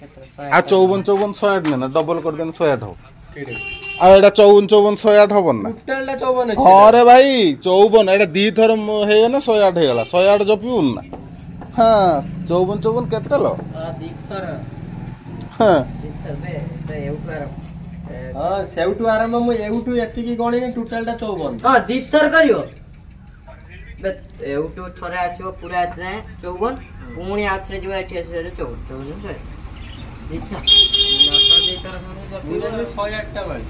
आ 54 54 108 ने ना डबल कर देन 108 हो आ एटा 54 54 108 हबन ना टोटलटा 54 अछि अरे भाई 54 एटा दी थर हे ना 108 हे गला 108 जपिउन ना हां 54 54 केते लो दी थर हां दी थर बे तो एउटू हां सेउटू आराम मु एउटू एति की गणी टोटलटा 54 हां दी थर करियो बे एउटू थरे आसीबो पूरा जाय 54 पुणी आथरे जो एठी आसे 54 दी थर नटा दी थर पूरा 108 टा बाई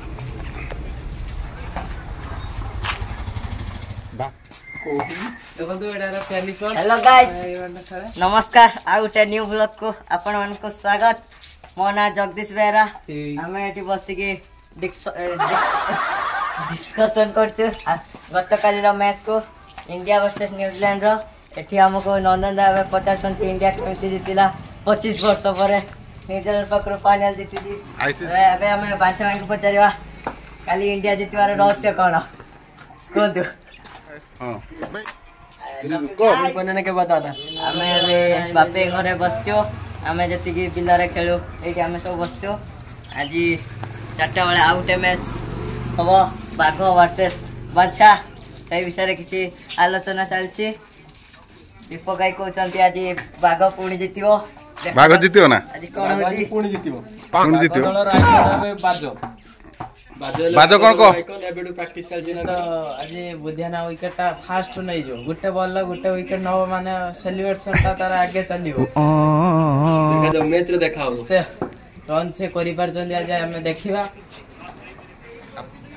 हेलो गाइस नमस्कार आ गोटे न्यू ब्लॉग को आपण मन को स्वागत मो ना जगदीश बेहरा हमें एठी बसी के डिस्कशन करछु गत काली रो मैच को इंडिया वर्सेस न्यूजीलैंड रो एठी हमको नंदन दावे 50 इंडिया केमती जीतिला 25 वर्ष परे न्यूजीलैंड पकरो फाइनल जीति एबे हमें बाछा को पचारिवा काली इंडिया जीतवार रहस्य कोन कोंतु हां बनने के बता दा हमें बापे घरे बसचो हमें जति की बिला रे खेलु एठी हमें सब बसचो आज 4टा बेले आउटे मैच हबो बाघ वर्सेस बाछा ए विषय रे किछि आलोचना चलछि दीपक गाई कहउचंती आज बाघ पुणी जितिबो बाघ जितियो ना आज कोन होछि पुणी जितिबो पुणी जितियो दलर आइकन बाजो बाजो कोन को आइकन एबेडू प्रैक्टिस चल जिना तो आज बुधियाना विकेटटा फास्ट नै जो गुटे बॉल ला गुटे विकेट न माने सेलिब्रेशन ता तार आगे चलिबो देखा जो मैच रे देखाओ रन से करि पार जल्दी आज हमें देखिबा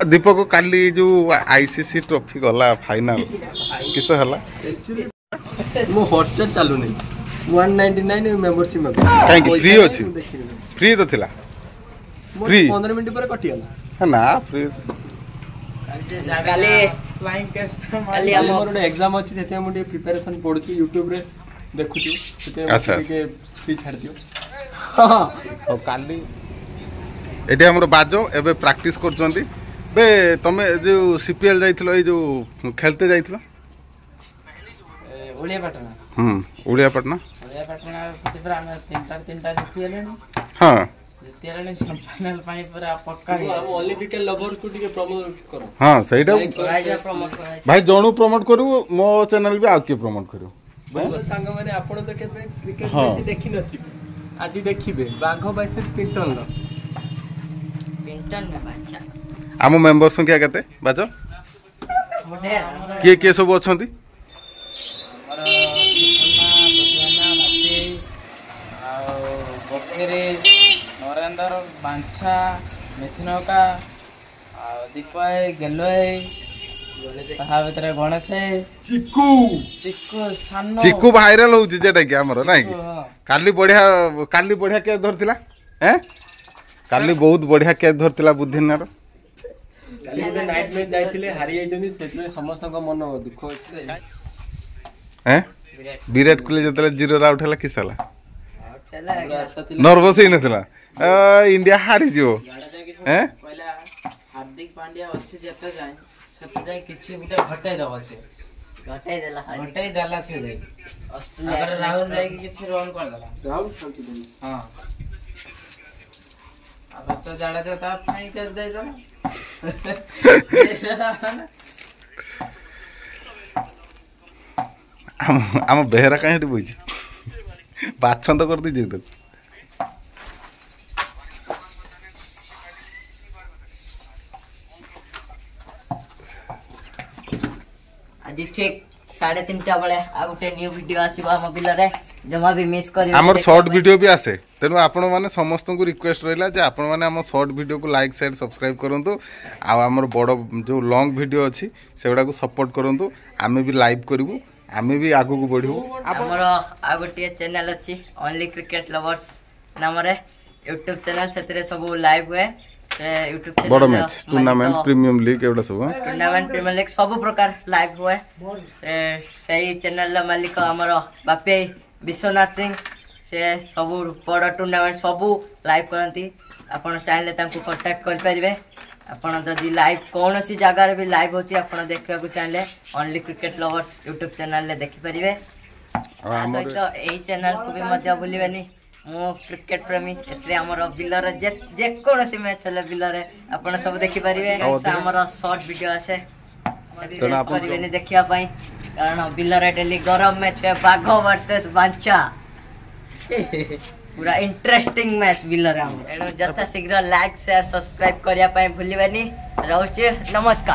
दीपक काली जो आईसीसी ट्रॉफी गला फाइनल किस हला मो हॉटस्टार चालू नै 199 मेंबरशिप में काहे कि फ्री अछि फ्री तो थिला फ्री 15 मिनिट पर कटि गला ना फ्री काली फ्लाइंग टेस्ट काली हमर एग्जाम अछि सेते हम प्रिपरेशन पढछु YouTube रे देखुछु सेते अच्छा के फ्री छाड़ दियो हां और काली एटी हमर बाजो एबे प्रैक्टिस करचंती बे तमे जो सीपीएल जाइथिलो ए जो खेलते जाइथिलो ओलिया पटना ओलिया पटना सेते पर हम तीनटा जीतिले हां जीतिले सेमीफाइनल पाई पूरा पक्का हम ओलंपिक लवर को टिके प्रमोट करो हां सहीटा प्रमोट भाई जोणु प्रमोट करू मो चैनल भी आके प्रमोट करू बहुत संग माने आपण तो केबे क्रिकेट मैच देखि नथि आज देखिबे बाघ वर्सेस पिंटन पिंटन में बाछा आम मेंबर संख्या केते बाजो मोटे के सब अछंती नरेंद्र बांछा मिथुनका दीपय गेलोय भीतर गणेश चिक्कू चिक्कू सानो चिक्कू वायरल होउची जेटा कि हमर नाही कि काली बढ़िया के धरतिला हैं काली बहुत बढ़िया के धरतिला बुद्धिनार काली नाइट मैच जाइतिले हारि आइजनी सेतमे समस्त को मन दुख होछि हैं विराट कोहली जतले 0 आउट हला किसला चला नर्वस ही नथला इंडिया हारि जो हैं पहिला हार्दिक पांड्या अछि जते जाय सते जाय किछि गुटे घटाई दबा से घटाई देला से जाय अगर राहुल जाय कि किछि रन कर देला राहुल खेलती दे हां अब तो जाड़ा जाता फाइन कैस दे दो हम बेहरा कहीं बोई बाछन तो कर दी तो आज ठीक 3:30 बेले आ गोटे न्यू वीडियो आसीबो हम बिला रे जमा भी मिस करी हमर शॉर्ट वीडियो भी आसे तेनु आपण माने समस्त को रिक्वेस्ट रहला जे आपण माने हम शॉर्ट वीडियो को लाइक शेयर सब्सक्राइब करंतु आ हमर बड़ जो लॉन्ग वीडियो अछि सेगुडा को सपोर्ट करंतु आमे भी लाइव करबू आमे भी आगु को बढ़िबू हमर आ गोटे चैनल अछि ओनली क्रिकेट लवर्स नाम रे YouTube चैनल सेतरे सब लाइव हुए से YouTube चैनल बड़ मैच टूर्नामेंट प्रीमियम लीग एवडा सब टूर्नामेंट प्रीमियम लीग सब प्रकार लाइव हुए से सही चैनल मालिक हमर बापे विश्वनाथ सिंह से सब बड़ टूर्नामेंट सब लाइव करती आपण चाहे कांटेक्ट कर पारे आपण जदि लाइव कौन सी जगार भी लाइव होची आपण देखा को चाहे only cricket lovers YouTube channel ले देखि परिवे सहित एही चैनल को भी मध्य भूलिबेनी मु क्रिकेट प्रेमी एथरे हमर बिलर जे कोनोसी मैच चले बिलर आपण सब देखि परिबे हमर शॉर्ट वीडियो आसे तेना आपण परिबे देखिया पई कारण बिलर डेली गरम मैच है बाघ वर्सेस बांचा पूरा इंटरेस्टिंग मैच बिलर हम एनो जथा शीघ्र लाइक शेयर सब्सक्राइब करिया पई भूलिबानी रहउचे नमस्कार।